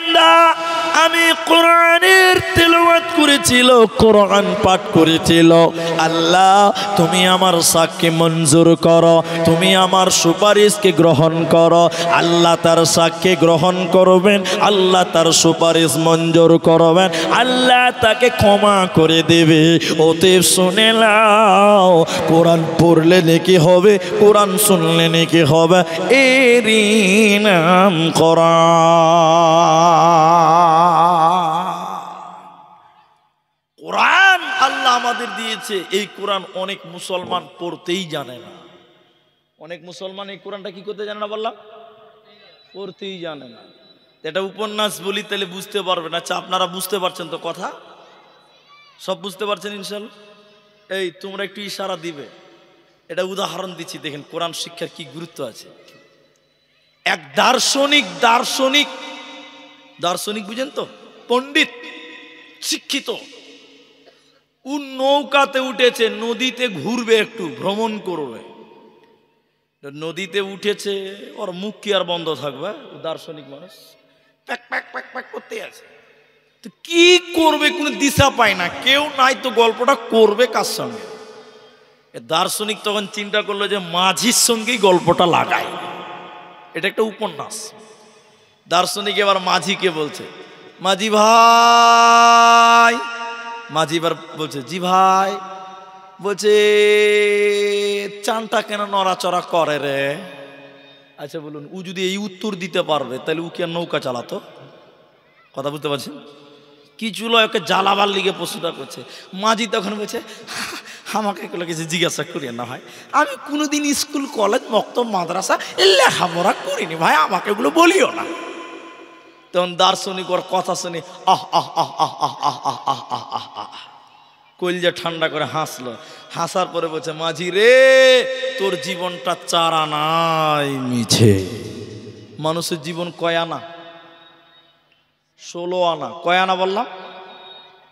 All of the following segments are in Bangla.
বান্দা আমি কোরআনের তেলাওয়াত করেছিল, কোরআন পাঠ করেছিল, আল্লাহ তুমি আমার সাক্ষী মঞ্জুর করো, তুমি আমার সুপারিশকে গ্রহণ করো। আল্লাহ তার সাক্ষী গ্রহণ করবেন, আল্লাহ তার সুপারিশ মঞ্জুর করবেন, আল্লাহ তাকে ক্ষমা করে দেবে। অতএব শুনে নাও, কোরআন পড়লে নেকি হবে, কোরআন শুনলে নেকি হবে, এরই নাম কোরআন। আল্লাহ আমাদের দিয়েছে এই কোরআন, অনেক মুসলমান পড়তেই জানে না। অনেক মুসলমান এই কোরআনটা কি করতে জানে না বললাম, পড়তেই জানে না। এটা উপন্যাস বলি তাহলে বুঝতে পারবেন। আচ্ছা আপনারা বুঝতে পারছেন তো কথা, সব বুঝতে পারছেন ইনশাআল্লাহ? এই তোমরা একটু ইশারা দিবে। এটা উদাহরণ দিচ্ছি, দেখেন কোরআন শিক্ষার কি গুরুত্ব আছে। এক দার্শনিক বুঝেন তো, পণ্ডিত শিক্ষিত, ও নৌকাতে উঠেছে, নদীতে ঘুরবে, একটু ভ্রমণ করবে। নদীতে উঠেছে, ওর মুখ কি আর বন্ধ থাকবে? দার্শনিক মানুষ প্যাক প্যাক প্যাক প্যাক করতে আছে, তো কি করবে কোনো দিশা পায় না, কেউ নাই, তো গল্পটা করবে কার সঙ্গে? দার্শনিক তখন চিন্তা করলো যে মাঝির সঙ্গেই গল্পটা লাগায়, এটা একটা উপন্যাস। দার্শনিক এবার মাঝিকে বলছে, মাঝি ভাই, মাঝি এবার বলছে জি ভাই, বলছে চানটা কেন নড়াচড়া করে রে? আচ্ছা বলুন, ও যদি এই উত্তর দিতে পারবে তাহলে ও কি আর নৌকা চালাতো? কথা বুঝতে পারছেন? কি চুলো ওকে জ্বালাবার লিগে প্রশ্নটা করছে। মাঝি তখন বলছে, আমাকে এগুলো কিছু জিজ্ঞাসা করিয়ে না ভাই, আমি কোনোদিন স্কুল কলেজ মক্তব মাদ্রাসা লেখাপড়া করিনি ভাই, আমাকে এগুলো বলিও না। তখন দার্শনিক ওর কথা শুনে আহ আহ আহ আহ আহ আহ আহ আহ আহ আহ আহ কলজা ঠান্ডা করে হাসলো। হাসার পরে বলছে, মাঝি রে তোর জীবনটা 4 আনাই মিছে। মানুষের জীবন কয় আনা? 16 আনা। কয় আনা বললাম?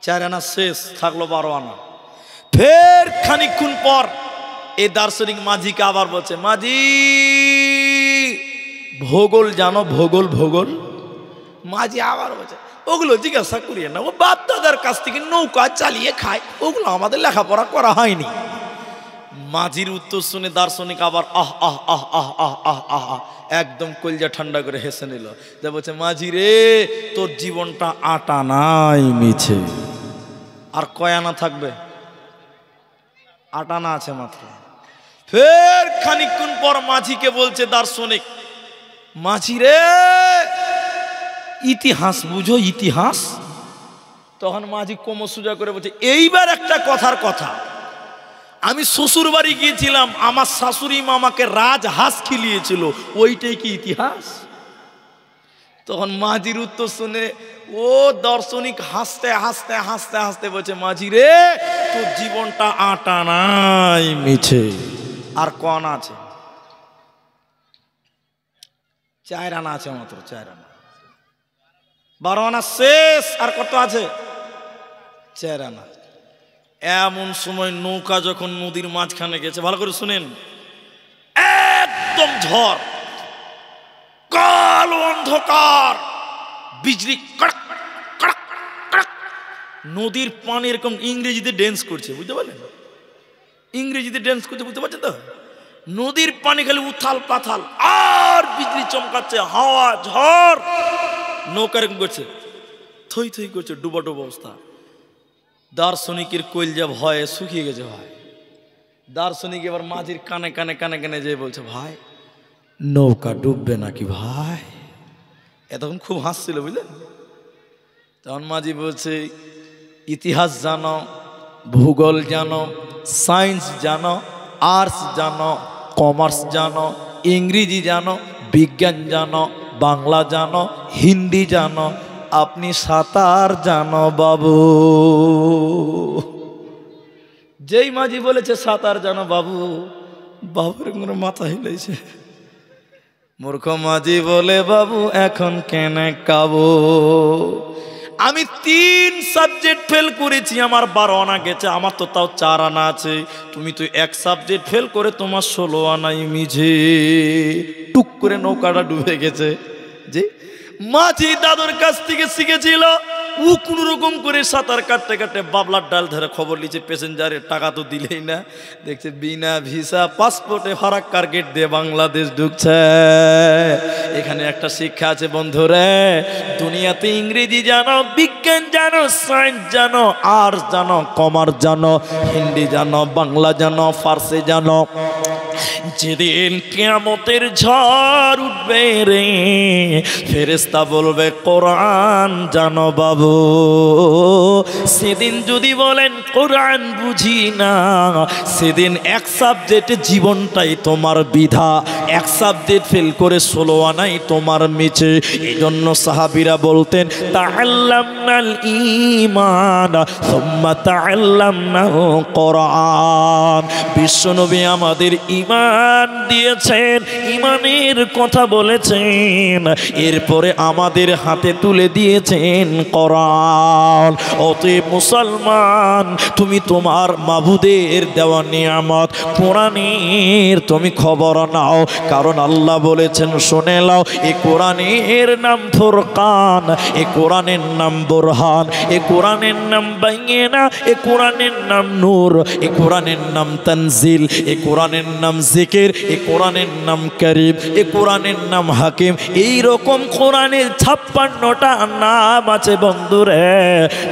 4 আনা শেষ, থাকলো 12 আনা। ফের খানিকক্ষণ পর এই দার্শনিক মাঝিকে আবার বলছে, মাঝি ভূগোল জানো? ভূগোল। মাঝি আবার বলছে, ওগুলো জিজ্ঞাসা করিয়ে না, ও বাপ দাদার কাছ থেকে নৌকা চালিয়ে খায়, ওগুলো আমাদের লেখাপড়া করা হয়নি। মাঝির উত্তর শুনে দার্শনিক আবার আহ আহ আহ আহ আহ আহ আহ আহ একদম কলজা ঠান্ডা করে হেসে নিল। যে বলছে, মাঝি রে তোর জীবনটা 8 আনাই মিছে। আর কয় আনা থাকবে? 8 আনা আছে মাত্র। ফের খানিকক্ষণ পর মাঝিকে বলছে দার্শনিক, মাঝি রে ইতিহাস বুঝো, ইতিহাস? তখন মাঝি কোমর সোজা করে বলছে, এইবার একটা কথার কথা, আমি শ্বশুর বাড়ি গিয়েছিলাম, আমার শাশুড়ি মা আমাকে রাজহাঁস খিলিয়েছিল, ওইটাই কি ইতিহাস? তখন মাঝির উত্তর শুনে ও দার্শনিক হাসতে হাসতে হাসতে হাসতে বলছে, মাঝি রে তোর জীবনটা 8 আনাই মিছে। আর কন আছে? 4 আনা আছে মাত্র, 4 আনা। 12 আনা শেষ, আর কত আছে? 4 আনা। এমন সময় নৌকা যখন নদীর মাঝখানে গেছে, ভালো করে শুনেন, একদম ঝড়, কালো অন্ধকার, বিজলি কড়াক কড়াক কড়াক, নদীর পানি এরকম ইংরেজিতে ড্যান্স করছে, বুঝতে পারলেন? ইংরেজিতে ড্যান্স করছে, বুঝতে পারছেন তো? নদীর পানি খালি উথাল পাথাল, আর বিজলি চমকাচ্ছে, হাওয়া ঝড়, নৌকা এরকম করছে, থই থই করছে, ডুবা অবস্থা। দার্শনিকের কলজা ভয়ে শুকিয়ে গেছে ভাই। দার্শনিক এবার মাঝির কানে কানে কানে কানে যেয়ে বলছে, ভাই নৌকা ডুববে নাকি ভাই? এতক্ষণ খুব হাসছিল, বুঝলেন? তখন মাঝি বলছে, ইতিহাস জানো, ভূগোল জানো, সায়েন্স জানো, আর্টস জানো, কমার্স জানো, ইংরেজি জানো, বিজ্ঞান জানো, বাংলা জানো, হিন্দি জানো, আপনি সাঁতার জানো বাবু? যেই মাঝি বলেছে সাঁতার জানো বাবু, বাবুর কোনো মাথা হিলেছে। মূর্খ মাঝি বলে, বাবু এখন কেন কাবো? আমি 3 সাবজেক্ট ফেল করেছি, আমার 12 আনা গেছে, আমার তো তাও 4 আনা আছে। তুমি তো 1 সাবজেক্ট ফেল করে তোমার 16 আনাই মিছে। টুক করে নৌকাটা ডুবে গেছে। যে মাঝি দাদুর কাছ থেকে শিখেছিল। ও কোন রকম করে সাঁতার কাটতে কাটতে বাবলার ডাল ধরে খবর লিখছে প্যাসেঞ্জারের টাকা তো দিলেই না, দেখছে বিনা ভিসা পাসপোর্টে ফারাক্কার গেট দিয়ে বাংলাদেশ ঢুকছে। এখানে একটা শিক্ষা আছে বন্ধুরে, দুনিয়াতে ইংরেজি জানো, বিজ্ঞান জানো, সায়েন্স জানো, আর্টস জানো, কমার্স জানো, হিন্দি জানো, বাংলা জানো, ফার্সি জানো, যেদিন কিয়ামতের ঝড় উঠবে রে, ফেরেশতা বলবে কোরআন জানো বাবু। সেদিন যদি বলেন কোরআন বুঝি না, সেদিন এক সাবজেক্টে জীবনটাই তোমার বিধা, এক সাবজেক্ট ফেল করে 16 আনাই তোমার মিছে। এই জন্য সাহাবীরা বলতেন তাআল্লামনাল ঈমান সুম্মা তাআল্লামনাল কোরআন। বিশ্বনবী আমাদের ঈমান দিয়েছেন, ঈমানের কথা বলেছেন, এরপরে আমাদের হাতে তুলে দিয়েছেন কোরআন। অতএব মুসলমান, তুমি তোমার মাবুদের দেওয়া নিয়ামত কোরআনের তুমি খবর নাও, কারণ আল্লাহ বলেছেন শুনে নাও, এই কোরআনের নাম ফুরকান, এই কোরআনের নাম বুরহান, এই কোরআনের নাম বাইয়িনা, এই কোরআনের নাম নূর, এই কোরআনের নাম তানজিল, এই কোরআনের নাম জিকির, এই কোরআনের নাম করিম, এই কোরআনের নাম হাকিম। এই রকম কোরআনের 56টা নাম আছে বন্ধুরে।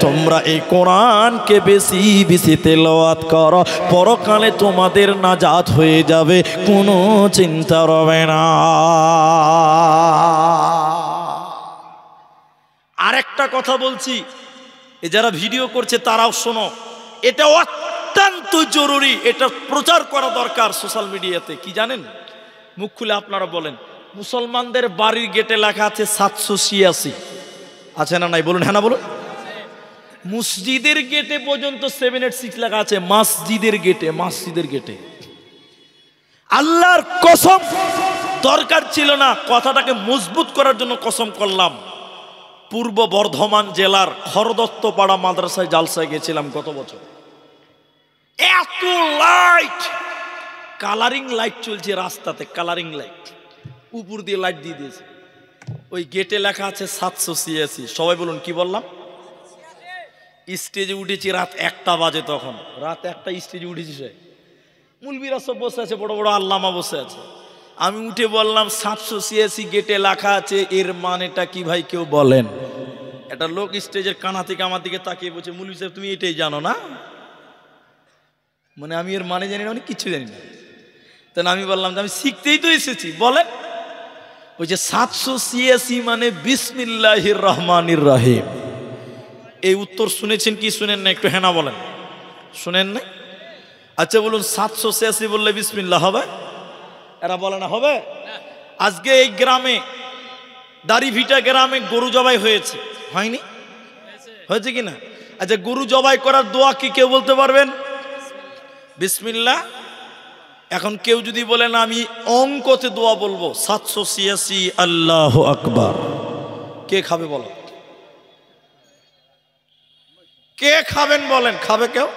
তোমরা এই কোরআনকে বেশি বেশি তেলাওয়াত করো, পরকালে তোমাদের নাজাত হয়ে যাবে, কোনো চিন্তা রবে না। আরেকটা কথা বলছি, এ যারা ভিডিও করছে তারাও শোনো, এটা অত্যন্ত জরুরি, এটা প্রচার করা দরকার সোশ্যাল মিডিয়াতে। কি জানেন? মুখ খুলে আপনারা বলেন, মুসলমানদের বাড়ির গেটে লেখা আছে 786, আছে না নাই? বলুন হ্যাঁ না বলুন। মসজিদের গেটে পর্যন্ত 786 লেখা আছে, মসজিদের গেটে, মসজিদের গেটে। আল্লাহর কসম, দরকার ছিল না, কথাটাকে মজবুত করার জন্য কসম করলাম। পূর্ব বর্ধমান জেলার খরদত্তপাড়া মাদ্রাসায় জালসায় গেছিলাম গত বছর। এত লাইট, কালারিং লাইট চলছে রাস্তাতে, কালারিং লাইট, উপর দিয়ে লাইট দিয়ে দিয়েছে। ওই গেটে লেখা আছে 786। সবাই বলুন কি বললাম? স্টেজে উঠেছি রাত 1টা বাজে, তখন রাত 1টা স্টেজে উঠেছি, সে মুলবিরা সব বসে আছে, বড় বড় আল্লামা বসে আছে। আমি উঠে বললাম 786 গেটে লেখা আছে, এর মানেটা কি ভাই কেউ বলেন? একটা লোক স্টেজের কানা থেকে আমার দিকে তাকিয়ে বলছে, মুলবি সাহেব তুমি এটাই জানো না? মানে আমি এর মানে জানি না, মানে কিচ্ছু জানি না। তাহলে আমি বললাম যে আমি শিখতেই তো এসেছি, বলেন। ওই যে 786 মানে বিসমিল্লাহির রহমানির রহিম। এই উত্তর শুনেছেন কি শুনেন না? একটু হেনা বলেন। শুনেন না? আচ্ছা বলুন, 786 বললে বিসমিল্লাহ হবে? এরা বলে না হবে? আজকে এই গ্রামে, দাড়িভিটা গ্রামে গরু জবাই হয়েছে, হয়নি? হয়েছে কিনা? আচ্ছা, গরু জবাই করার দোয়া কি কেউ বলতে পারবেন? বিসমিল্লাহ। এখন কেউ যদি বলেন আমি অঙ্কতে দোয়া বলবো 786 আল্লাহু আকবার, কে খাবে বলো? কে খাবেন বলেন? খাবে কেউ?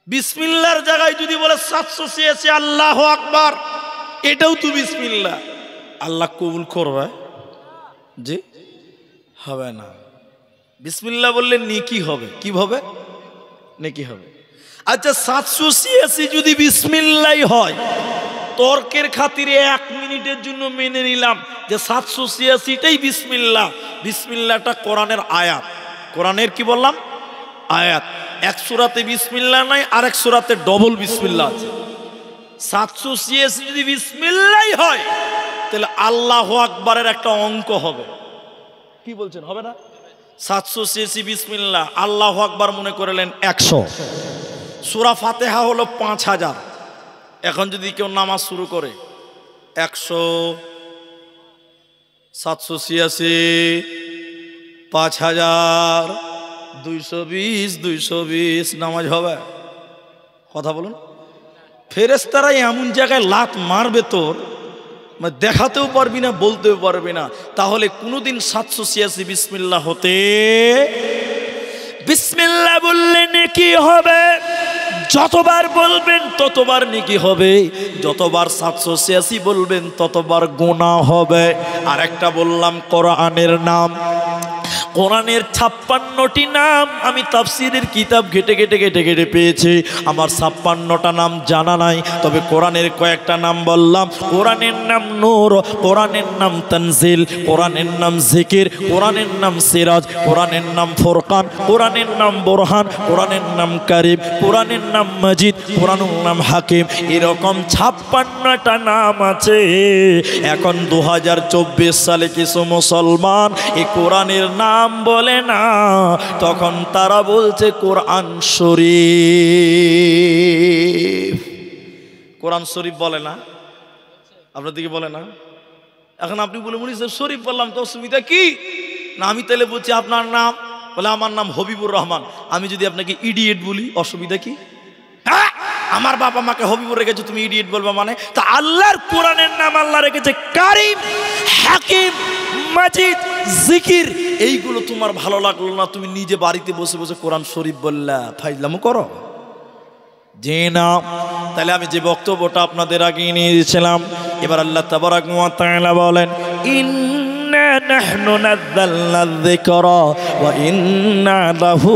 বিসমিল্লাহর জায়গায় যদি বলে 786 আল্লাহু আকবার, এটাও তো বিসমিল্লাহ, আল্লাহ কবুল করবে? জি হবে না। বিসমিল্লাহ বললে নেকি হবে। কি হবে? নেকি হবে। আচ্ছা, 786 যদি বিসমিল্লাহ হয়, তর্কের খাতিরে 1 মিনিটের জন্য মেনে নিলাম যে 786টাই বিসমিল্লাহ। বিসমিল্লাহটা কোরআনের আয়াত, কোরআনের কি বললাম? আয়াত। এক সূরাতে বিসমিল্লাহ নাই, আরেক সূরাতে ডবল বিসমিল্লাহ আছে। 786 যদি বিসমিল্লাহ হয়, তাহলে আল্লাহু আকবারের একটা অঙ্ক হবে। কি বলছেন, হবে না? 786 বিসমিল্লাহ, আল্লাহু আকবার মনে করলেন 100, সূরা ফাতিহা হলো 5000। এখন যদি কেউ নামাজ শুরু করে 100, 786, 5000, 220, 220, নামাজ হবে? কথা বলুন। ফেরেশতারা এমন জায়গায় লাত মারবে তোর, মানে দেখাতেও পারবি না, বলতেও পারবি না। তাহলে কোনোদিন 786 বিসমিল্লাহ হতে, বিসমিল্লাহ বললে নেকি হবে, যতবার বলবেন ততবার নেকি হবে, যতবার 786 বলবেন ততবার গুনাহ হবে। আর একটা বললাম কোরআনের নাম, কোরআনের 56টি নাম আমি তাফসীরের কিতাব ঘেটে ঘেটে ঘেটে ঘেটে পেয়েছি। আমার 56টা নাম জানা নাই, তবে কোরআনের কয়েকটা নাম বললাম। কোরআনের নাম নূর, কোরআনের নাম তানজিল, কোরআনের নাম জিকির, কোরআনের নাম সিরাজ, কোরআনের নাম ফুরকান, কোরআনের নাম বুরহান, কোরআনের নাম কারীম, কোরআনের নাম মাজিদ, কোরআনের নাম হাকিম। এরকম 56টা নাম আছে। এখন 2024 সালে কিছু মুসলমান এই কোরআনের নাম বলে না, তখন তারা বলছে কোরআন শরীফ। কোরআন শরীফ বলে না, আপনার দিকে বলে না। এখন আপনি বলে মনে শরীফ বললাম তো অসুবিধা কি? না আমি তাহলে বলছি আপনার নাম, বলে আমার নাম হবিবুর রহমান। আমি যদি আপনাকে ইডিয়েট বলি অসুবিধা কি? হ্যাঁ, আমার বাবা মাকে হবিবুর রেখেছে, তুমি ইডিয়েট বলবা মানে? তা আল্লাহর কোরআনের নাম আল্লাহ রেখেছে কারীম, হাকিম, মাজিদ, জিকির। এইগুলো তোমার ভালো লাগলো না, তুমি নিজে বাড়িতে বসে বসে কোরআন শরীফ বললা, ফাইজলামো করো যে না। তাহলে আমি যে বক্তব্যটা আপনাদের আগে নিয়ে দিয়েছিলাম, এবার আল্লাহ তাবারাক ওয়া তাআলা বলেন ইন্না নাহনু নাযালনা যিকরা ওয়া ইন্না লাহু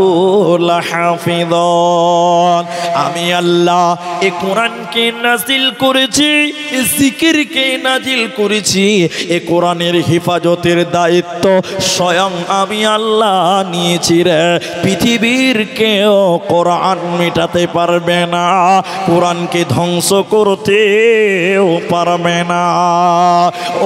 লাহাফিযুন। আমি আল্লাহ এই কোরআনকে নাজিল করেছি, এই জিকিরকে নাজিল করেছি, এই কোরআনের হেফাজতের দায়িত্ব স্বয়ং আমি আল্লাহ নিয়েছি রে। পৃথিবীর কেউ কোরআন মেটাতে পারবে না, কোরআনকে ধ্বংস করতেও পারবে না।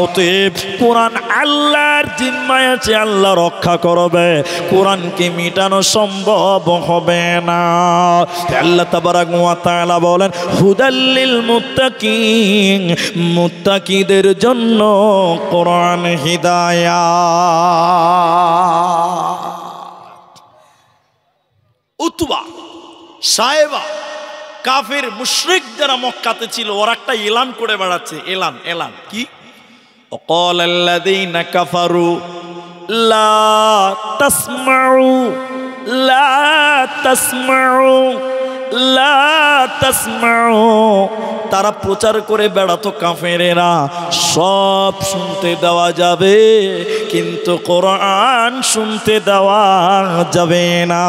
অতএব কোরআন আল্লাহর জিম্মায় আছে, আল্লাহ রক্ষা করবে, কোরআনকে মিটানো সম্ভব হবে না। আল্লাহ তাবারাক ওয়া তাআলা বলেন হুদাল্লিল মুত্তাকিন, মুত্তাকিদের জন্য কোরআন হিদায়াত। উতবা, সায়েবা, কাফের মুশরিক যারা মক্কাতে ছিল, ওরা একটা এলান করে বেড়াচ্ছে। এলান কি? وقال الذين كفروا لا تسمعوا لا تسمعوا لا تسمعوا। তারা প্রচার করে বেড়াতো কাফেরেরা, সব শুনতে দেওয়া যাবে কিন্তু কোরআন শুনতে দেওয়া যাবে না।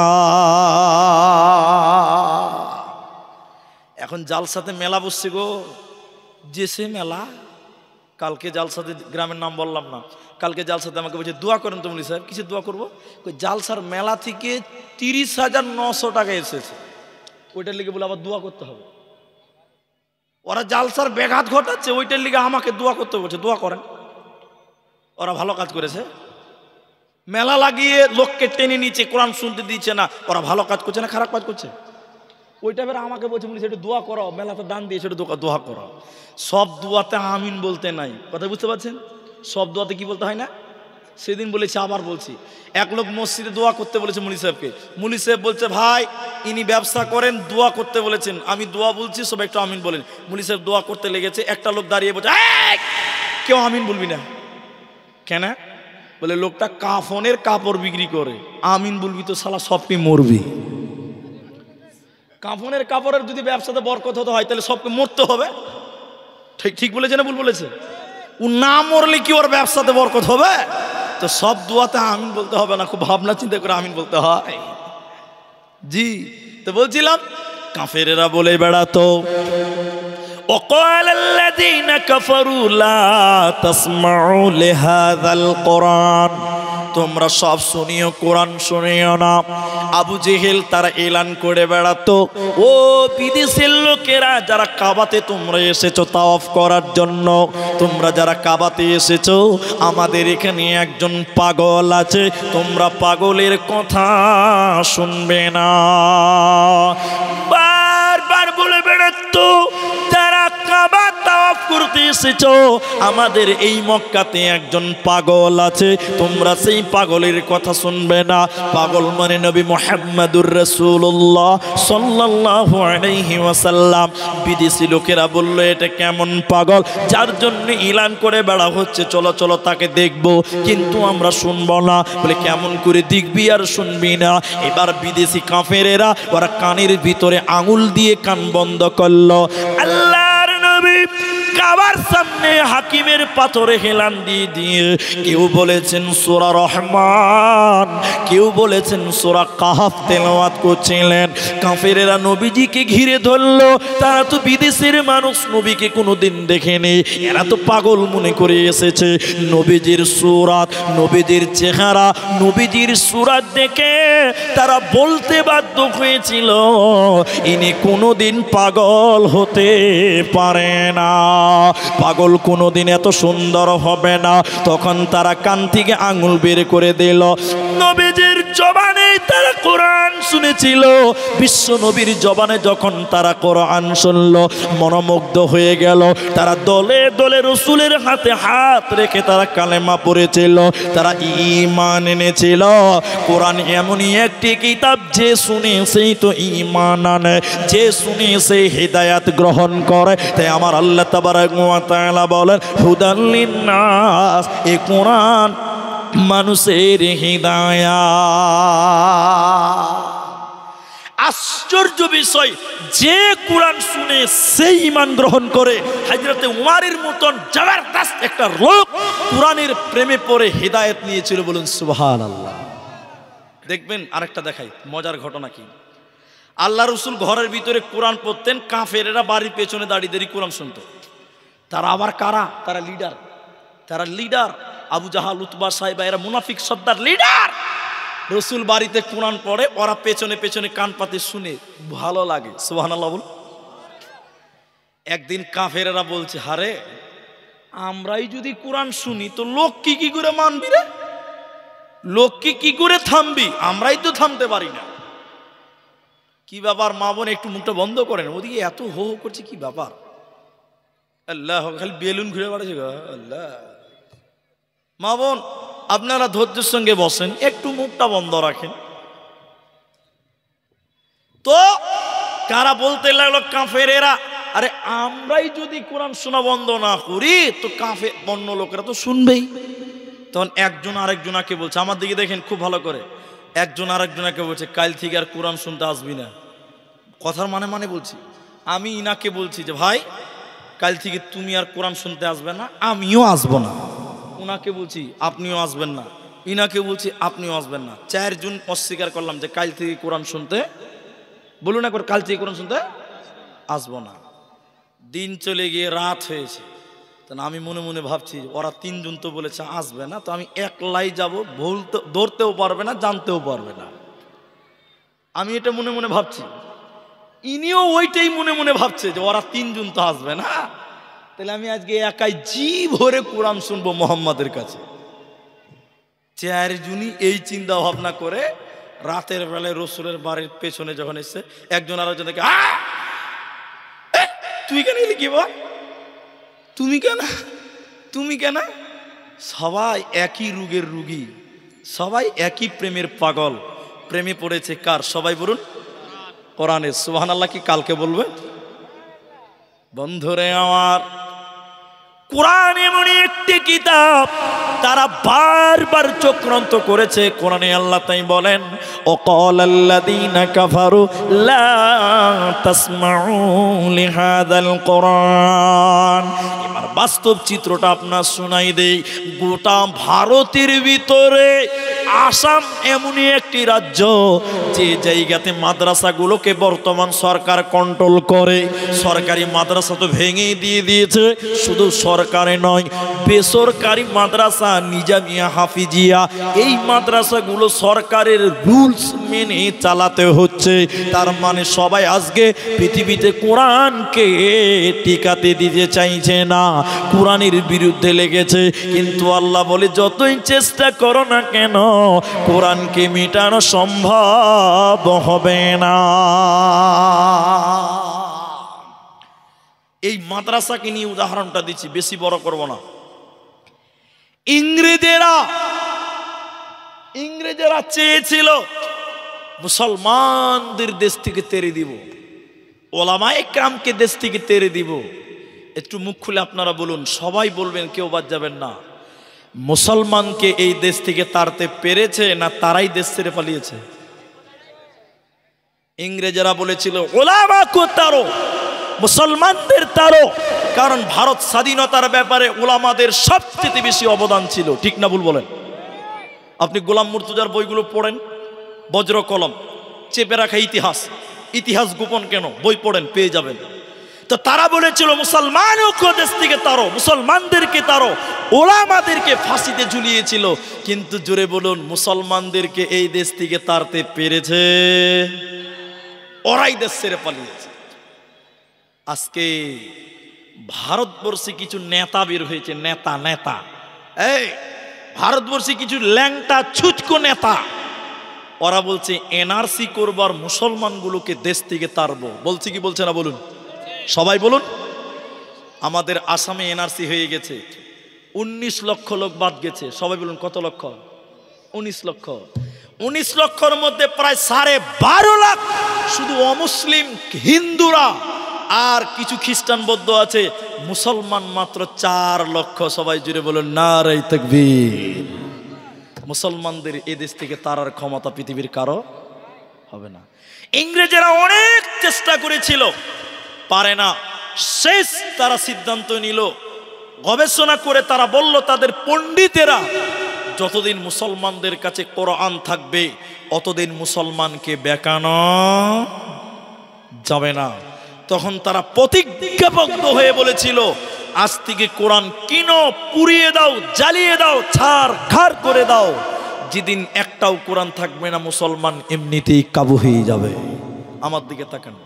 এখন জালসাতে মেলা বসছে গো, যেসে মেলা। কালকে জালসাতে, গ্রামের নাম বললাম না, কালকে জালসাতে আমাকে বলছে দোয়া করেন তো। বলি সাহেব কিছু দোয়া করবো? জালসার মেলা থেকে 30,900 টাকা এসেছে, ওইটার লিগে বলে আবার দোয়া করতে হবে। ওরা জালসার ব্যাঘাত ঘটাচ্ছে, ওইটার লিগে আমাকে দোয়া করতে বলছে। দোয়া করেন, ওরা ভালো কাজ করেছে। মেলা লাগিয়ে লোককে টেনে নিচ্ছে, কোরআন শুনতে দিচ্ছে না, ওরা ভালো কাজ করছে না খারাপ কাজ করছে? ওইটা বের আমাকে বলছে বলি সেটা দোয়া করো, মেলাতে দান দিয়ে সেটা দোয়া করো। সব দোয়াতে আমিন বলতে নাই, কথা বুঝতে পারছেন? সব দোয়াতে কি বলতে হয় না? সেদিন বলেছি, আবার বলছি। এক লোক মসজিদে দোয়া করতে বলেছে মুলি সাহেবকে। মুলি সাহেব বলছে ভাই ইনি ব্যবসা করেন, দোয়া করতে বলেছেন, আমি দোয়া বলছি, সব একটু আমিন বলেন। মুলি সাহেব দোয়া করতে লেগেছে, একটা লোক দাঁড়িয়ে বলছে কেউ আমিন বলবি না কেন? বলে লোকটা কাফনের কাপড় বিক্রি করে, আমিন বলবি তো শালা সবকে মরবি। কাফনের কাপড়ের যদি ব্যবসাতে বরকত হতে হয় তাহলে সবকে মরতে হবে। ঠিক বলেছে না ভুল বলেছে? ও না মরলে কি ওর ব্যবসাতে বরকত হবে? তো সব দোয়াতে আমিন বলতে হবে না, খুব ভাবনা চিন্তা করে আমিন বলতে হয়। জি, তো বলছিলাম কাফেরেরা বলে বেড়াতো وقال الذين كفروا لا تسمعوا لهذا القرآن, তোমরা সব শুনিও, কোরআন শুনিও না। আবু জেহেল তারা এলান করে বেড়াতো, ও বিদেশের লোকেরা যারা কাবাতে তোমরা এসেছো তাওয়াফ করার জন্য, তোমরা যারা কাবাতে এসেছো, আমাদের এখানে একজন পাগল আছে, তোমরা পাগলের কথা শুনবে না। বারবার বলে বেড়াতো যারা কাবা তাওয়াফ তাওয়াফ করতে এসেছো, আমাদের এই মক্কাতে একজন পাগল আছে, তোমরা সেই পাগলের কথা শুনবে না। পাগল মানে নবী মুহাম্মদুর রাসূলুল্লাহ সাল্লাল্লাহু আলাইহি ওয়াসাল্লাম। বিদেশি লোকেরা বলল এটা কেমন পাগল যার জন্য ইলান করে বেড়া হচ্ছে চলো চলো তাকে দেখবো, কিন্তু আমরা শুনবো না। বলে কেমন করে দেখবি আর শুনবি না? এবার বিদেশি কাফেরেরা ওরা কানের ভিতরে আঙুল দিয়ে কান বন্ধ করলো। আল্লাহর নবী কাবার সামনে হাকিমের পাথরে হেলান দিয়ে দিয়ে কেউ বলেছেন সূরা রহমান, কেউ বলেছেন সূরা কাহাফ তেলাওয়াত করছিলেন। কাফেরেরা নবীজিকে ঘিরে ধরলো। তারা তো বিদেশের মানুষ, নবীকে কোনোদিন দেখেনি, এরা তো পাগল মনে করে এসেছে। নবীজির সূরাত, নবীজির চেহারা, নবীজির সূরাত দেখে তারা বলতে বাধ্য হয়েছিল ইনি কোনোদিন পাগল হতে পারে না, পাগল কোনোদিন এত সুন্দর হবে না। তখন তারা কান থেকে আঙুল বের করে দিল। নবীজির জবানে তারা কোরআন শুনেছিল, বিশ্ব নবীর জবানে যখন তারা কোরআন শুনল মনোমুগ্ধ হয়ে গেল। তারা দলে দলে রসুলের হাতে হাত রেখে তারা কালেমা পড়েছিল, তারা ঈমান এনেছিল। কোরআন এমনই একটি কিতাব যে শুনে সেই তো ঈমান আনে, যে শুনে সেই হিদায়াত গ্রহণ করে। তাই আমার আল্লাহ তাবারাক ওয়া তাআলা বলেন হুদাল লিন্নাস, এই কোরআন মানুষের হিদায়াত। আশ্চর্য বিষয়, যে কোরআন শুনে সেই ঈমান গ্রহণ করে। হযরতে উমরের মতন জবরদস্ত একটা লোক কোরআনের প্রেমে পড়ে হিদায়াত নিয়েছিল, বলুন সুবহানাল্লাহ। দেখবেন আরেকটা দেখাই মজার ঘটনা কি। আল্লাহ রসুল ঘরের ভিতরে কোরআন পড়তেন, কাফেরেরা বাড়ির পেছনে দাঁড়িয়ে দাঁড়িয়ে কোরআন শুনতো। তারা আবার কারা? তারা লিডার, তারা লিডার। আবু জাহাল, উতবা, সাইবা এরা মুনাফিক সর্দার লিডার। রসুল বাড়িতে কোরআন পড়ে, ওরা পেছনে পেছনে কান পাতে শুনে ভালো লাগে। সুবহানাল্লাহ বল। একদিন কাফেরেরা বলছে হারে আমরাই যদি কোরআন শুনি তো লোক কি কি করে মানবি রে, লোক কি করে থামবি, আমরাই তো থামতে পারি না। কি ব্যাপার মা বোন একটু মুখটা বন্ধ করেন, ওদিকে এত হো হো করছে কি ব্যাপার? আল্লাহ, খালি বেলুন ঘুরে বেড়াচ্ছে গো আল্লাহ। মা বোন আপনারা ধৈর্যের সঙ্গে বসেন, একটু মুখটা বন্ধ রাখেন। তো কারা বলতে লাগলো কাফেরেরা, আরে আমরাই যদি কোরআন শোনা বন্ধ না করি তো কাফের অন্য লোকেরা তো শুনবেই। তখন একজন আরেকজনাকে বলছে, আমার দিকে দেখেন খুব ভালো করে, একজন আরেকজনাকে বলছে কাল থেকে আর কোরআন শুনতে আসবি না। কথার মানে মানে বলছি, আমি ইনাকে বলছি যে ভাই কাল থেকে তুমি আর কোরআন শুনতে আসবে না, আমিও আসবো না। উনাকে বলছি আপনিও আসবেন না, ইনাকে বলছি আপনিও আসবেন না। চারজন অস্বীকার করলাম যে কাল থেকে কোরআন শুনতে, বলুন একবার কাল থেকে কোরআন শুনতে আসবো না। দিন চলে গিয়ে রাত হয়েছে, তাহলে আমি মনে মনে ভাবছি ওরা তিনজন তো বলেছে আসবে না, তো আমি একলাই যাব, বলতে ধরতেও পারবে না, জানতেও পারবে না। আমি এটা মনে মনে ভাবছি, ইনিও ওইটাই মনে মনে ভাবছে যে ওরা তিনজন তো আসবে না, তাহলে আমি আজকে একাই জি ভরে কোরআন শুনবো মোহাম্মদের কাছে। চারজনই এই চিন্তা ভাবনা করে রাতের বেলায় রসুলের বাড়ির পেছনে যখন এসছে, একজন আরেকজনকে তুই কেন এলি, কি বল তুমি কেন, তুমি কেন? সবাই একই রোগের রুগী, সবাই একই প্রেমের পাগল। প্রেমে পড়েছে কার? সবাই বলুন কোরআনের। সুবহানাল্লাহ কি কালকে বলবে? বন্ধুরে আমার, কোরআন এমনই একটি কিতাব তারা বারবার চক্রান্ত করেছে। কোরআনে আল্লাহ তাই বলেন ওয়াকালাল্লাযীনা কাফারু লা তাসমাউ লিহাযাল কোরআন। এবার বাস্তব চিত্রটা আপনার শোনাই দেই। গোটা ভারতের ভিতরে আসাম এমনই একটি রাজ্য যে জায়গাতে মাদ্রাসাগুলোকে বর্তমান সরকার কন্ট্রোল করে। সরকারি মাদ্রাসা তো ভেঙে দিয়ে দিয়েছে, শুধু সরকারে নয় বেসরকারি মাদ্রাসা, নিজামিয়া, হাফিজিয়া, এই মাদ্রাসাগুলো সরকারের রুলস মেনে চালাতে হচ্ছে। তার মানে সবাই আজকে পৃথিবীতে কোরআনকে টিকাতে দিতে চাইছে না, কোরআনের বিরুদ্ধে লেগেছে। কিন্তু আল্লাহ বলে যতই চেষ্টা করো না কেন কোরআনকে মেটানো সম্ভব হবে না। এই মাদ্রাসাকে নিয়ে উদাহরণটা দিচ্ছি, বেশি বড় করব না। ইংরেজেরা চেয়েছিল মুসলমানদের দেশ থেকে তেড়ে দিব, ওলামায়ে কেরামকে দেশ থেকে তেড়ে দিব। একটু মুখ খুলে আপনারা বলুন, সবাই বলবেন, কেউ বাদ যাবেন না। মুসলমানকে এই দেশ থেকে তাড়তে পেরেছে না তারাই দেশ ছেড়ে পালিয়েছে? ইংরেজরা বলেছিল ওলামাকে তাড়ো, মুসলমানদের তাড়ো, কারণ ভারত স্বাধীনতার ব্যাপারে ওলামাদের সবচেয়ে বেশি অবদান ছিল। ঠিক না ভুল বলেন? আপনি গোলাম মুর্তজার বইগুলো পড়েন, বজ্র কলম, চেপে রাখা ইতিহাস, ইতিহাস গোপন কেন, বই পড়েন, পেয়ে যাবেন। তো তারা বলেছিল মুসলমানকে দেশ থেকে তাড়ো, মুসলমানদেরকে তাড়ো, ওলামাদেরকে ফাঁসিতে ঝুলিয়েছিল। কিন্তু জোরে বলুন, মুসলমানদেরকে এই দেশ থেকে তাড়তে পেরেছে? ওরাই দেশ ছেড়ে পালিয়েছে। আজকে ভারতবর্ষে কিছু নেতা বের হয়েছে, নেতা এই ভারতবর্ষে কিছু ল্যাংটা ছুচকো নেতা, ওরা বলছে এনআরসি করবার, মুসলমানগুলোকে দেশ থেকে তাড়বো। বলছে কি বলছে না বলুন, সবাই বলুন। আমাদের আসামে এনআরসি হয়ে গেছে, 19 লক্ষ লোক বাদ গেছে। সবাই বলুন কত লক্ষ? 19 লক্ষ। 19 লক্ষর মধ্যে প্রায় 12.5 লাখ শুধু অমুসলিম হিন্দুরা, আর কিছু খ্রিস্টান বৌদ্ধ আছে, মুসলমান মাত্র 4 লক্ষ। সবাই জুড়ে বলুন নারে তাকবীর। মুসলমানদের এ দেশ থেকে তাড়ার ক্ষমতা পৃথিবীর কারো হবে না। ইংরেজেরা অনেক চেষ্টা করেছিল, পারে না। শেষ তারা সিদ্ধান্ত নিল, গবেষণা করে তারা বলল, তাদের পণ্ডিতেরা, যতদিন মুসলমানদের কাছে কোরআন থাকবে অতদিন মুসলমানকে বেকানো যাবে না। তখন তারা প্রতিজ্ঞাবদ্ধ হয়ে বলেছিল, আজ থেকে কোরআন কিনো, পুড়িয়ে দাও, জ্বালিয়ে দাও, ছাড় খাড় করে দাও। যেদিন একটাও কোরআন থাকবে না, মুসলমান এমনিতেই কাবু হয়ে যাবে। আমার দিকে তাকান,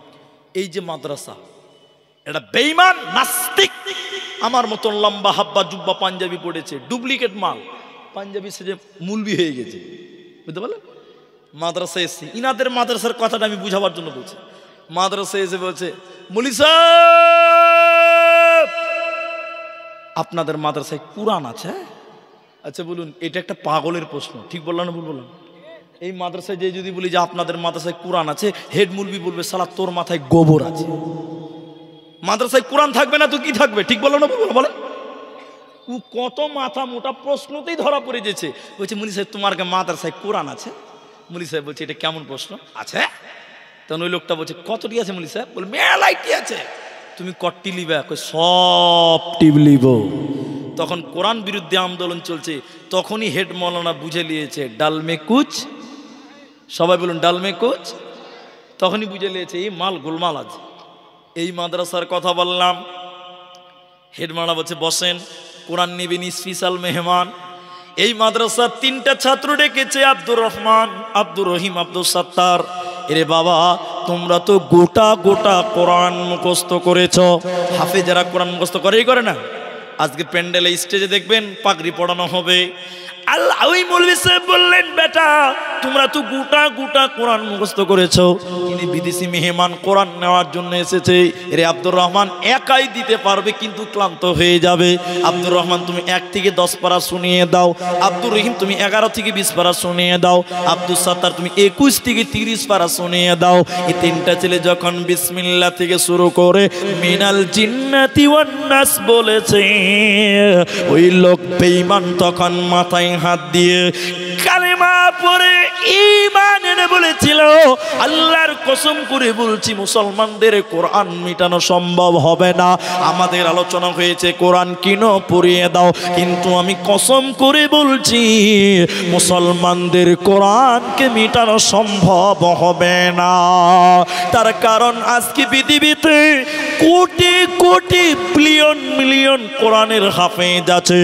এই যে মাদ্রাসা, এটা বেঈমান নাস্তিক, আমার মতন লম্বা হাব্বা জুব্বা পাঞ্জাবি পড়েছে, ডুপ্লিকেট মাল, পাঞ্জাবি সেজে মুলবি হয়ে গেছে, বুঝতে পারলেন? মাদ্রাসায় এসে, ইনাদের মাদ্রাসার কথাটা আমি বুঝাবার জন্য বলছি। মাদ্রাসায় এসে বলছে, মুলি সাহেব আপনাদের মাদ্রাসায় কুরআন আছে? আচ্ছা বলুন, এটা একটা পাগলের প্রশ্ন, ঠিক বললাম না ভুল বললাম? এই মাদ্রাসায় যে যদি বলি যে আপনাদের মাদ্রাসায় কুরআন আছে, হেড মুলবি বলবে সালা তোর মাথায় গোবর আছে। মাদ্রাসায় কোরআন থাকবে না তো কি থাকবে? ঠিক বলো না বলেন? ও কত মাথা মোটা প্রশ্নতেই ধরা পড়ে যেছে। বলছে মুলি সাহেব তোমার মাদ্রাসায় কোরআন আছে? মুলি সাহেব বলছে এটা কেমন প্রশ্ন? আছে। তখন ওই লোকটা বলছে কতটি আছে মুলি সাহেব? বলে মেলাইটি আছে। তুমি কটটি লিবে? সব টিপ লিব। তখন কোরআন বিরুদ্ধে আন্দোলন চলছে, তখনই হেড মৌলানা বুঝে নিয়েছে ডালমে কুচ। সবাই বলুন ডালমে কুচ। তখনই বুঝে নিয়েছে এই মাল গোলমাল আছে। এই মাদ্রাসার কথা বললাম, হেডমালা বলছে বসেন, কোরআন নিবেন স্পেশাল মেহমান। এই মাদ্রাসার 3টা ছাত্র ডেকেছে, আব্দুর রহমান, আব্দুর রহিম, আব্দুল সত্তার। এরে বাবা, তোমরা তো গোটা গোটা কোরআন মুখস্থ করেছ। হাফেজেরা কোরআন মুখস্থ করেই করে না? আজকে প্যান্ডেলে স্টেজে দেখবেন পাগড়ি পড়ানো হবে। আল্লাহ ওই মৌলভী সাহেব বললেন, বেটা তোমরা তো গোটা গোটা কোরআন মুখস্থ করেছো, তিনি বিদেশি মেহমান কোরআন নেওয়ার জন্য এসেছে। রে আব্দুর রহমান একাই দিতে পারবে কিন্তু ক্লান্ত হয়ে যাবে। আব্দুর রহমান তুমি 1 থেকে 10 পারা শুনিয়ে দাও। আব্দুর রহিম তুমি 11 থেকে 20 পারা শুনিয়ে দাও। আব্দুল সত্তার তুমি 21 থেকে 30 পারা শুনিয়ে দাও। এই 3টা ছেলে যখন বিসমিল্লাহ থেকে শুরু করে মিনাল জিন্নাতি ওয়ান নাস বলেছে, ওই লোক বেঈমান তখন মাথায় হাত দিয়ে কালেমা পড়ে ঈমান এনে বলেছিল, আল্লাহর কসম করে বলছি মুসলমানদের কোরআন মিটানো সম্ভব হবে না। আমাদের আলোচনা হয়েছে কোরআন কিনো, পড়িয়ে দাও, কিন্তু আমি কসম করে বলছি মুসলমানদের কোরআনকে মিটানো সম্ভব হবে না। তার কারণ আজকে পৃথিবীতে কোটি কোটি বিলিয়ন মিলিয়ন কোরআনের হাফেজ আছে।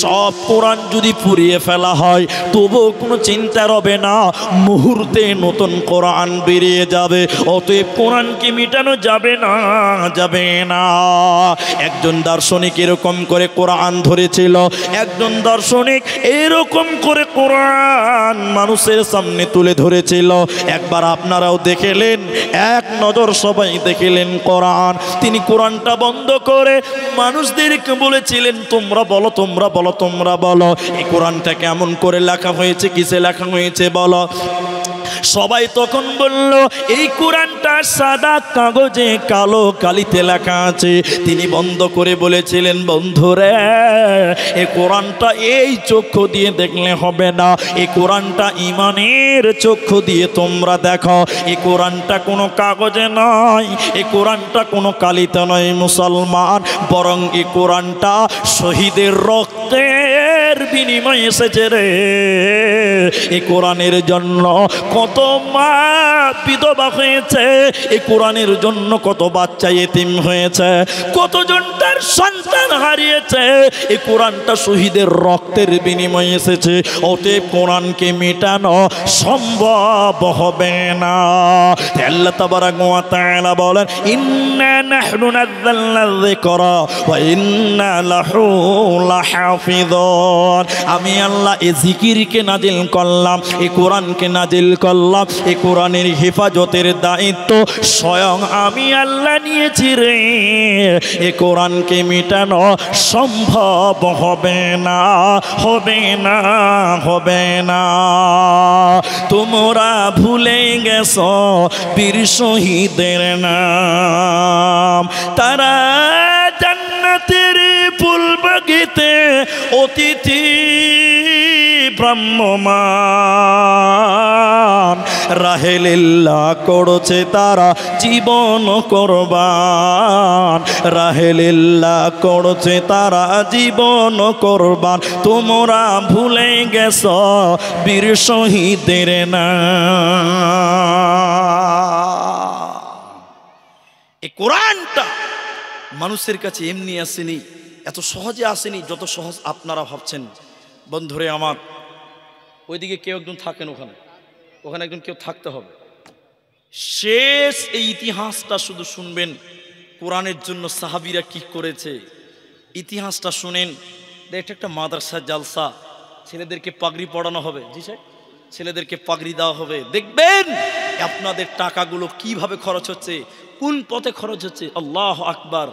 সব কোরআন যদি পুড়িয়ে ফেলা হয় তবুও কোনো চিন্তা হবে না, মুহূর্তে নতুন কোরআন বেরিয়ে যাবে। অতএব কোরআনকে মিটানো যাবে না, যাবে না। একজন দার্শনিক এরকম করে কোরআন ধরেছিল, একজন দার্শনিক এরকম করে কোরআন মানুষের সামনে তুলে ধরেছিল। একবার আপনারাও দেখলেন, এক নজর সবাই দেখলেন কোরআন। তিনি কোরআনটা বন্ধ করে মানুষদেরকে বলেছিলেন, তোমরা বলো, তোমরা বলো, তোমরা বলো, এই কোরআনটা কেমন করে লেখা হয়েছে, কিসে লেখা হয়েছে বলো। সবাই তখন বলল, এই কোরআনটা সাদা কাগজে কালো কালিতে লেখা আছে। তিনি বন্ধ করে বলেছিলেন, বন্ধুরে, এই কোরআনটা এই চক্ষু দিয়ে দেখলে হবে না, এই কোরআনটা ইমানের চক্ষু দিয়ে তোমরা দেখো। এই কোরআনটা কোনো কাগজে নয়, এই কোরআনটা কোনো কালিতে নয় মুসলমান, বরং এই কোরআনটা শহীদের রক্তের বিনিময়ে এসেছে রে। এই কোরআনের জন্য কত মা বিধবা হয়েছে, এই কোরআনের জন্য কত বাচ্চা এতিম হয়েছে, কতজন তার সন্তান হারিয়েছে, এই কোরআনটা শহীদের রক্তের বিনিময়ে এসেছে। অতএব কোরআনকে মেটানো সম্ভব হবে না। আল্লাহ তাবারাক ওয়া তাআলা বলেন, ইন্না নাহনু নাযালনা যিকরা ওয়া ইন্না লাহু লাহাফিযুন। আমি আল্লাহ এই জিকিরকে নাজিল করলাম, এই কোরআনকে নাজিল করলাম, এই কোরআনের হেফাজতের দায়িত্ব স্বয়ং আমি আল্লাহ নিয়েছি রে। এই কোরআনকে মেটানো সম্ভব হবে না, হবে না, হবে না। তোমরা ভুলে গেছো বীর শহীদের নাম, তারা জান্নাতের ফুল বাগিতে অতিথি ব্রাহ্মমান, রাহেলিল্লাহ করছে তারা জীবন কোরবান, রাহেলিল্লাহ করছে তারা জীবন কোরবান। তোমরা ভুলে গেছো বীর শহীদের নাম। এই কোরআনটা মানুষের কাছে এমনি আসেনি, এত সহজে আসেনি যত সহজ আপনারা ভাবছেন। বন্ধুরে আমার, ওইদিকে কেউ একজন থাকেন, ওখানে একজন কেউ থাকতে হবে। শেষ এই ইতিহাসটা শুধু শুনবেন, কোরআনের জন্য সাহাবীরা কি করেছে, ইতিহাসটা শুনেন। এটা একটা মাদ্রাসা জালসা, ছেলেদেরকে পাগড়ি পড়ানো হবে। জি স্যার, ছেলেদেরকে পাগড়ি দেওয়া হবে। দেখবেন আপনাদের টাকাগুলো কিভাবে খরচ হচ্ছে, কোন পথে খরচ হচ্ছে। আল্লাহ আকবার,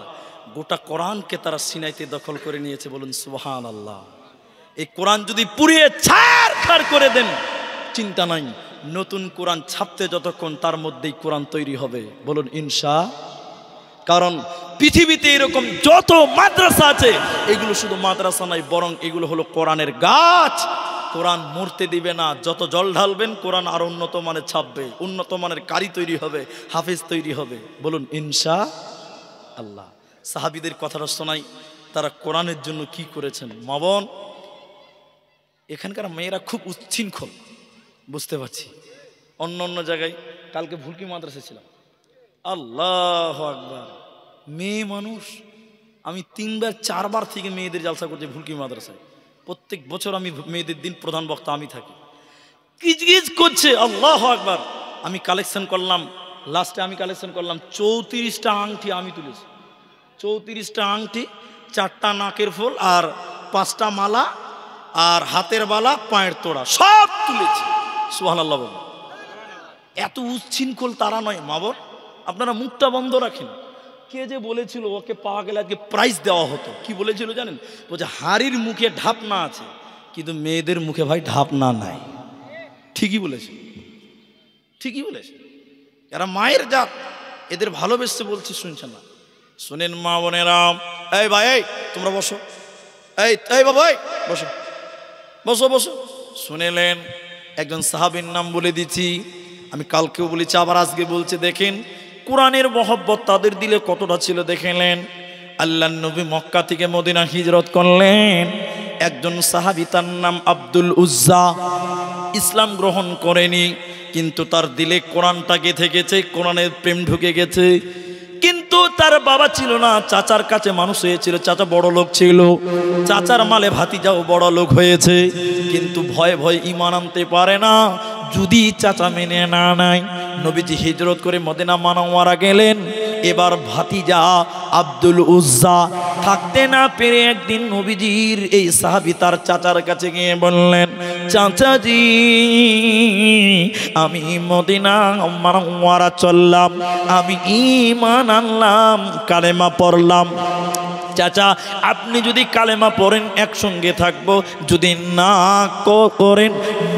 গোটা কোরআনকে তারা সিনাইতে দখল করে নিয়েছে। বলুন সুবহানাল্লাহ। এই কোরআন যদি পুড়িয়ে ছারখার করে দেন, চিন্তা নাই, নতুন কোরআন ছাপতে যতক্ষণ তার মধ্যেই কোরআন তৈরি হবে। বলুন ইনশা। কারণ পৃথিবীতে এরকম যত মাদ্রাসা আছে, এগুলো শুধু মাদ্রাসা নয়, বরং এগুলো হলো কোরআনের গাছ। কোরআন মরতে দিবে না, যত জল ঢালবেন কোরআন আর উন্নত মানের ছাপবে, উন্নত মানের কারি তৈরি হবে, হাফেজ তৈরি হবে। বলুন ইনশা আল্লাহ। সাহাবীদের কথাটা শোনাই, তারা কোরআনের জন্য কি করেছেন। মা বোন, এখানকার মেয়েরা খুব উচ্ছৃঙ্খল, বুঝতে পারছি। অন্য অন্য জায়গায়, কালকে ভুলকি মাদ্রাসা ছিলাম, আল্লাহু আকবার, মেয়ে মানুষ। আমি 3বার 4বার থেকে মেয়েদের জালসা করছি ভুলকি মাদ্রাসায়। প্রত্যেক বছর আমি মেয়েদের দিন প্রধান বক্তা আমি থাকি। কিজকিজ করছে, আল্লাহু আকবার। আমি কালেকশন করলাম, লাস্টে আমি কালেকশন করলাম 34টা আংটি আমি তুলেছি। 34টা আংটি, 4টা নাকের ফুল, আর 5টা মালা, আর হাতের বালা, পায়ের তোড়া, সব তুলেছি। সুবহানাল্লাহ বলুন। এত উচ্ছৃঙ্খল তারা নয়। মা বোন, আপনারা মুখটা বন্ধ রাখেন। কে যে বলেছিল ওকে পাওয়া গেলে আজকে প্রাইজ দেওয়া হতো, কি বলেছিল জানেন? বলছে হাড়ির মুখে ঢাপনা আছে, কিন্তু মেয়েদের মুখে ভাই ঢাপনা নাই। ঠিকই বলেছে, ঠিকই বলেছে। এরা মায়ের জাত, এদের ভালোবেসে বলছি, শুনছেন না? শুনেন মা বোনেরা, এই ভাই, এই তোমরা বসো, এই বাবা, এই বসো, বসো, বসো। শুনেলেন, একজন সাহাবীর নাম বলে দিচ্ছি, আমি কালকেও বলেছি, আবার আজকে বলছে। দেখেন কোরআনের মহব্বত তাদের দিলে কতটা ছিল। দেখলেন, আল্লাহর নবী মক্কা থেকে মদিনা হিজরত করলেন। একজন সাহাবী, তার নাম আব্দুল উজ্জা, ইসলাম গ্রহণ করেনি, কিন্তু তার দিলে কোরআনটা গেঁথে গেছে, কোরআনের প্রেম ঢুকে গেছে। কিন্তু তার বাবা ছিল না, চাচার কাছে মানুষ হয়েছিল, চাচা বড় লোক ছিল, চাচার মালে ভাতিজাও বড় লোক হয়েছে, কিন্তু ভয়ে ভয়ে ঈমান আনতে পারে না। যদি চাচা মেনে না নেয়, নবীজি হিজরত করে মদিনা মুনাওয়ারা গেলেন। এবার ভাতিজা আব্দুল উজ্জা থাকতে না পেরে একদিন নবীজির এই সাহাবী তার চাচার কাছে গিয়ে বললেন, চাচাজি আমি মদিনা মানওয়ারা চললাম, আমি ঈমান আনলাম, কালেমা পড়লাম। চাচা আপনি যদি কালেমা পড়েন একসঙ্গে থাকবো, যদি না করেন,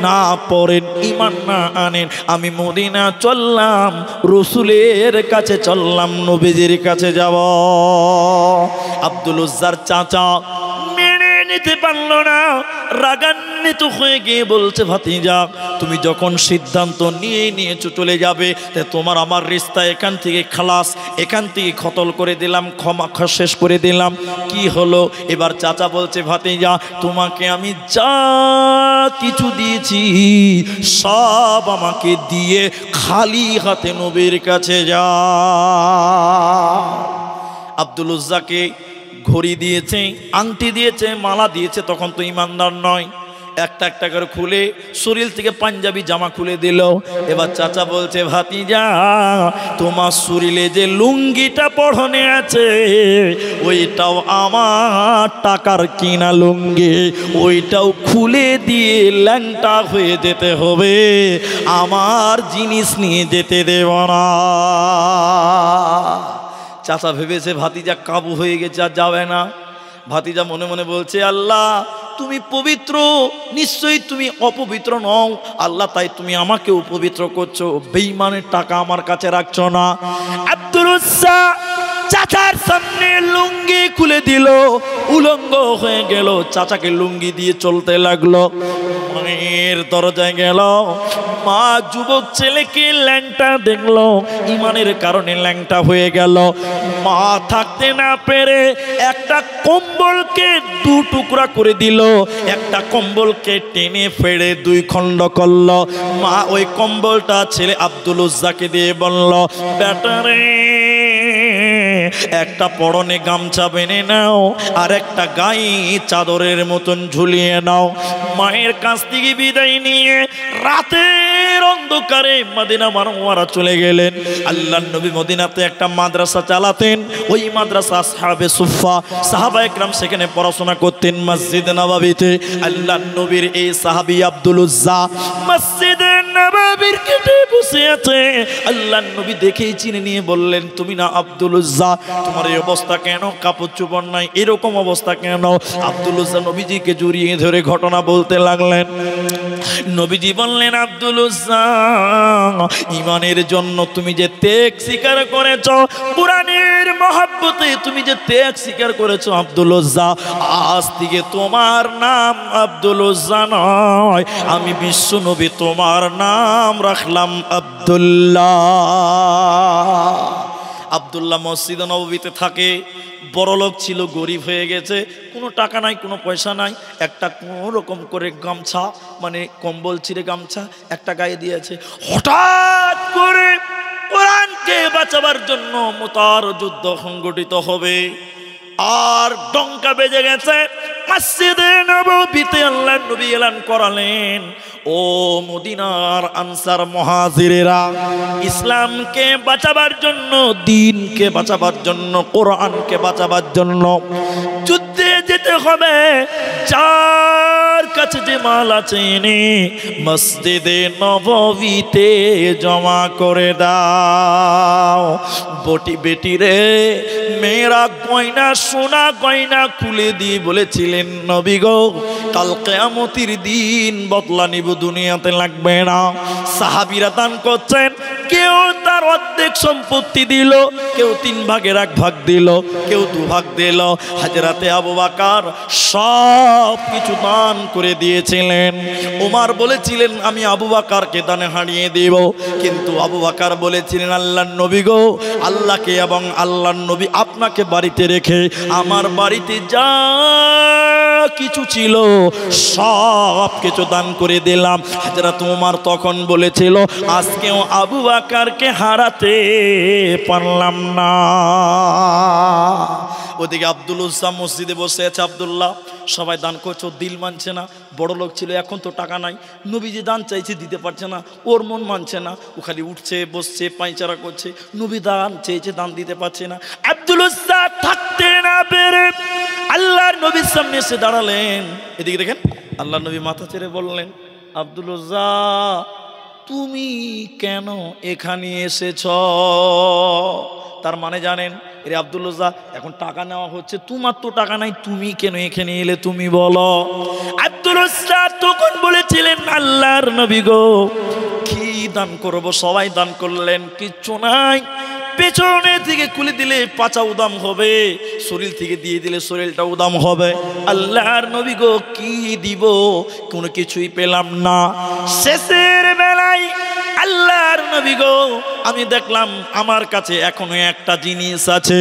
না পড়েন, ঈমান না আনেন, আমি মদিনা চললাম, রসুলের কাছে চললাম, নবীজির কাছে যাব। আব্দুল উজ্জার চাচা মেনে নিতে পারলো না, রাগান্বিত হয়ে গিয়ে বলছে ভাতিজা তুমি যখন সিদ্ধান্ত নিয়েছো চলে যাবে, তোমার আমার রিস্তা এখান থেকে খালাস, এখান থেকে খতল করে দিলাম, ক্ষমা শেষ করে দিলাম। কি হলো এবার? চাচা বলছে ভাতিজা তোমাকে আমি যা কিছু দিয়েছি সব আমাকে দিয়ে খালি হাতে নবীর কাছে যা। আব্দুল উজ্জাকে ঘড়ি দিয়েছে, আংটি দিয়েছে, মালা দিয়েছে, তখন তো ইমানদার নয়। একটা একটা করে খুলে শরীর থেকে পাঞ্জাবি জামা খুলে দিল। এবার চাচা বলছে ভাতিজা তোমার শরীরে যে লুঙ্গিটা পরনে আছে ওইটাও আমার টাকার কিনা লুঙ্গি, ওইটাও খুলে দিয়ে ল্যাংটা হয়ে যেতে হবে, আমার জিনিস নিয়ে যেতে দেব না। চাচা ভেবেছে ভাতিজা কাবু হয়ে গেছে, আর যাবে না। ভাতিজা মনে মনে বলছে আল্লাহ তুমি পবিত্র, নিশ্চয়ই তুমি অপবিত্র নও আল্লাহ, তাই তুমি আমাকে অপবিত্র করছো, বেঈমানের টাকা আমার কাছে রাখছো না। আব্দুল উজ্জা চাচার সামনে লুঙ্গি খুলে দিল, উলঙ্গ হয়ে গেল, চাচাকে লুঙ্গি দিয়ে চলতে লাগলো। মায়ের দরজায় গেল, মা যুবক ছেলেকে ল্যাংটা দেখলো, ইমানের কারণে ল্যাংটা হয়ে গেল। মা থাকতে না পেরে একটা কম্বলকে দু টুকরা করে দিল, একটা কম্বলকে টেনে ফেড়ে দুই খণ্ড করল। মা ওই কম্বলটা ছেলে আব্দুল উজ্জাকে দিয়ে বলল বেটারে একটা পরনে গামছা বেনে নাও, আর একটা গায়ে চাদরের মতন ঝুলিয়ে নাও। মায়ের কাছ থেকে বিদায় নিয়ে রাতের অন্ধকারে মদিনা মানওয়ারা চলে গেলেন। আল্লাহর নবী মদিনাতে একটা মাদ্রাসা চালাতেন, ওই মাদ্রাসা আসহাবে সুফা, সাহাবায়ে কেরাম সেখানে পড়াশোনা করতেন মসজিদ নববীতে। আল্লাহর নবীর এই সাহাবী আব্দুল উজ্জা মসজিদে নববীর গেটে বসে আছে। আল্লাহর নবী দেখেই চিনে নিয়ে বললেন তুমি না আব্দুল উজ্জা, তোমার এই অবস্থা কেন? কাপড় চোপড় নাই, এরকম অবস্থা কেন? আব্দুল উজ্জা নবীজিকে জড়িয়ে ধরে ঘটনা বলতে লাগলেন। নবীজি বললেন আব্দুল উজ্জা ঈমানের জন্য তুমি যে ত্যাগ স্বীকার করেছো, কুরআনের মহব্বতে তুমি যে ত্যাগ স্বীকার করেছো আব্দুল উজ্জা, আজ থেকে তোমার নাম আব্দুল উজ্জা নয়, আমি বিশ্ব নবী তোমার নাম রাখলাম আব্দুল্লাহ। আব্দুল্লাহ মসজিদ নববীতে থাকে, বড় লোক ছিল, গরিব হয়ে গেছে, কোনো টাকা নাই, কোনো পয়সা নাই, একটা কোনো রকম করে গামছা মানে কম্বল ছিঁড়ে গামছা একটা গায়ে দিয়েছে। হঠাৎ করে কোরআনকে বাঁচাবার জন্য মুতার যুদ্ধ সংগঠিত হবে, আর ডঙ্কা বেজে গেছে। মসজিদে নববীতে আল্লাহর নবী এলান করালেন ও মদিনার আনসার মুহাজিরেরা, ইসলামকে বাঁচাবার জন্য, দ্বীনকে বাঁচাবার জন্য, কোরআনকে বাঁচাবার জন্য যুদ্ধে যেতে হবে। যার কাছে যে মাল আছে এনে মসজিদে নববীতে জমা করে দাও। বটি বেটি রে, মেয়েরা গয়না সোনা গয়না খুলে দিয়ে বলেছিলেন নবী গো কাল কিয়ামতের দিন বদলা নিব, দুনিয়াতে লাগবে না। সাহাবীরা দান করছেন, কেউ তার অর্ধেক সম্পত্তি দিল, কেউ 3 ভাগের 1 ভাগ দিল, কেউ 2 ভাগ দিল। হযরতে আবু বকর সব কিছু দান করে দিয়েছিলেন। ওমর বলেছিলেন আমি আবু বকরকে দানে হারিয়ে দেব, কিন্তু আবু বকর বলেছিলেন আল্লাহর নবী গো, আল্লাহকে এবং আল্লাহর নবী আপনাকে বাড়িতে রেখে আমার বাড়িতে যা কিছু ছিল সব কিছু দান করে দিলাম। হযরত ওমর তখন বলেছিল আজকেও আবু বকরকে হারাতে পারলাম না। ওদিকে আব্দুল উজ্জা মসজিদে বসে আছে। আব্দুল্লাহ সবাই দান করছে, দিল মানছে না, বড় লোক ছিল, এখন তো টাকা নাই, নবীজি দান চাইছে দিতে পারছে না, ওর মন মানছে না, ও খালি উঠছে বসছে পায়চারা করছে। নবী দান চেয়েছে, দান দিতে পারছে না। আব্দুল উজ্জা থাকতে না পেরে আল্লাহর নবীর সামনে এসে দাঁড়ালেন। এদিকে দেখেন আল্লাহ নবী মাথা ছেড়ে বললেন, আব্দুল উজ্জা তুমি কেন এখানে এসেছ? তার মানে জানেন, রে আব্দুল উজ্জা এখন টাকা নেওয়া হচ্ছে, তোমার তো টাকা নাই, তুমি কেন এখানে এলে তুমি বলো। আব্দুল উজ্জা তখন বলেছিলেন, আল্লাহর নবী গো কি দান করব? সবাই দান করলেন, কিচ্ছু নাই। পেছনে থেকে খুলে দিলে পাছা উদাম হবে, শরীর থেকে দিয়ে দিলে শরীরটা উদাম হবে। আল্লাহর নবী গো কি দিব? কোনো কিছুই পেলাম না। শেষের বেলায় আল্লাহর নবী গো আমি দেখলাম আমার কাছে এখনো একটা জিনিস আছে,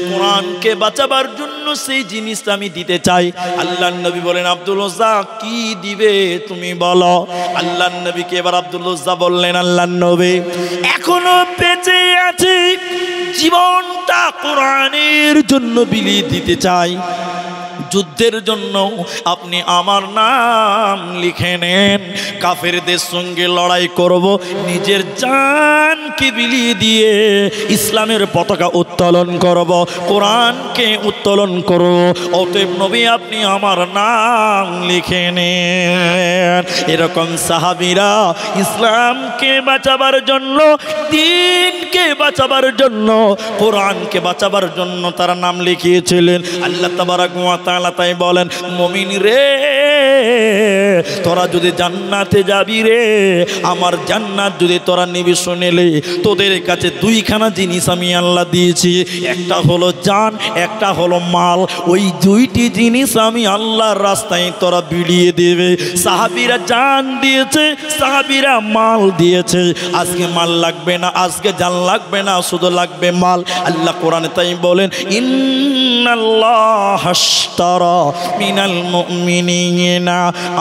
কোরআনকে বাঁচাবার জন্য সেই জিনিসটা আমি দিতে চাই। আল্লাহর নবী বলেন, আব্দুল উজ্জা কি দিবে তুমি বলো। আল্লাহর নবীকে এবার আব্দুল উজ্জা বললেন, আল্লাহর নবী এখনো বেঁচে আছে, জীবনটা কোরআনের জন্য বিলিয়ে দিতে চাই। যুদ্ধের জন্য আপনি আমার নাম লিখে নেন, কাফেরদের সঙ্গে লড়াই করব, নিজের জানকে বিলিয়ে দিয়ে ইসলামের পতাকা উত্তোলন করব, কোরআনকে উত্তোলন করব। অতএব নবী আপনি আমার নাম লিখে নেন। এরকম সাহাবীরা ইসলামকে বাঁচাবার জন্য, দ্বীনকে বাঁচাবার জন্য, কোরআনকে বাঁচাবার জন্য তারা নাম লিখিয়েছিলেন। আল্লাহ তাবারাক ওয়া তাআলা তাই বলেন, মুমিন রে তোরা যদি জান্নাতে যাবি রে, আমার জান্নাত যদি তোরা নিবি, শুনেলে তোদের কাছে দুইখানা জিনিস আমি আল্লাহ দিয়েছি, একটা হলো জান, একটা হলো মাল। ওই দুইটি জিনিস আমি আল্লাহর রাস্তায় তোরা বিলিয়ে দেবে। সাহাবীরা জান দিয়েছে, সাহাবীরা মাল দিয়েছে। আজকে মাল লাগবে না, আজকে জান লাগবে না, শুধু লাগবে মাল। আল্লাহ কোরআনে তাই বলেন, ইন্নাল্লাহ আশতারা মিনাল মুমিনিনা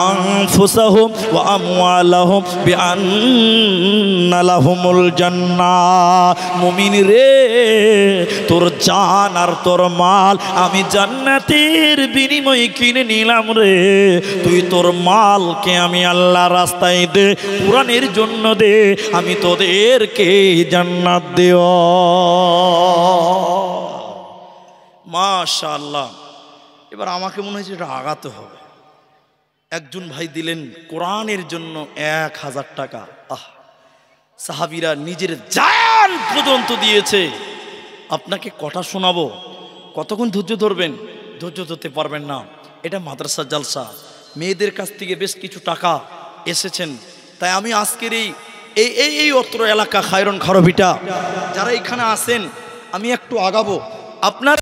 আনফুসাহুম ওয়া আমওয়ালাহুম বিআন্না লাহুমুল জান্নাহ। মুমিন রে তোর জান আর তোর মাল আমি জান্নাতের বিনিময়ে কিনে নিলাম রে। তুই তোর মালকে আমি আল্লাহর রাস্তায় দে, কোরআনের জন্য দে, আমি তোদেরকে জান্নাত দেব। মাশাআল্লাহ। এবার আমাকে মনে হয়েছে এটা আগাতে হবে। একজন ভাই দিলেন কোরআনের জন্য 1000 টাকা। সাহাবীরা নিজের জান পর্যন্ত দিয়েছে। আপনাকে কথা শোনাবো, কতক্ষণ ধৈর্য ধরবেন? ধৈর্য ধরতে পারবেন না। এটা মাদ্রাসা জালসা, মেয়েদের কাছ থেকে বেশ কিছু টাকা এসেছেন। তাই আমি আজকের এই অত্র এলাকা খায়রন খারবিটা যারা এখানে আসেন, আমি একটু আগাবো। আপনার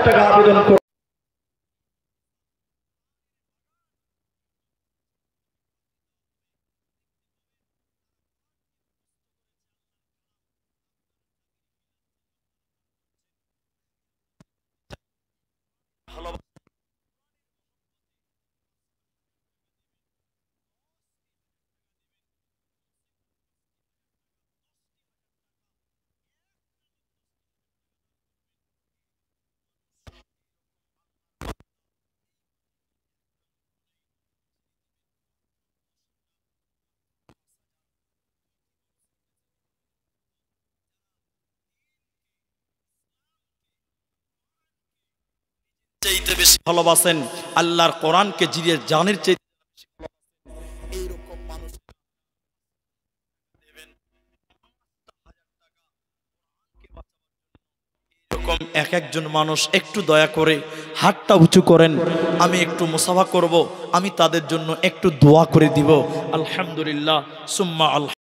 টাকা আবেদন করুন। চাইতে বেশি ভালোবাসেন আল্লাহর কোরআনকে, জিরে জানের চাইতে এইরকম মানুষ দেবেন। এরকম একজন মানুষ একটু দয়া করে হাতটা উঁচু করেন, আমি একটু মুসাফা করব, আমি তাদের জন্য একটু দোয়া করে দিব। আলহামদুলিল্লাহ সুম্মা আল্লাহ।